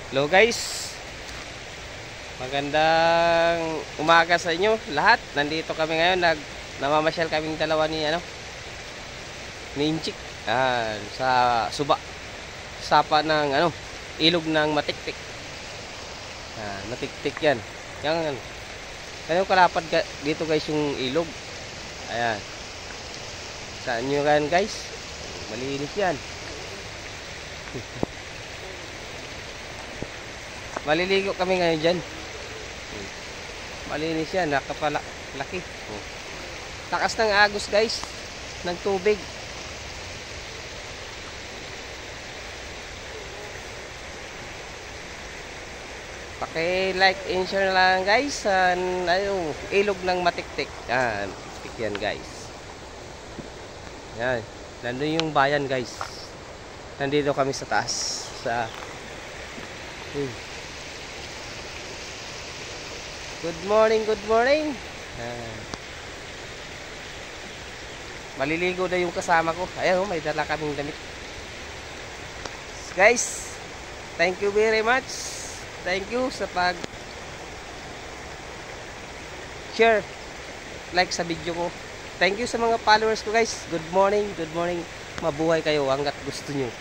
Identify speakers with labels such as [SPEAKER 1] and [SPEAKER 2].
[SPEAKER 1] Hello guys, magandang umaga sa inyo lahat. Nandito kami ngayon, namamasyal kaming dalawa ni Inchik sa suba, sapa ng ilog ng Matiktik. Matiktik yan. Ganun kalapad dito guys yung ilog. Ayan. Saan nyo yan guys? Malinis yan. Maliligo kami ngayon dyan. Malinis yan, nakapalaki. Takas ng agos guys, ng tubig. Paki-like and share lang guys sa ilog ng Matiktik. Yan, Matiktik yan guys. Yan, nandun yung bayan guys. Nandito kami sa taas. Good morning, good morning. Maliligo na yung kasama ko. Ayun, may dala kaming damit. Guys, thank you very much. Thank you sa share, like sa video ko. Thank you sa mga followers ko guys. Good morning, good morning. Mabuhay kayo hanggat gusto nyo.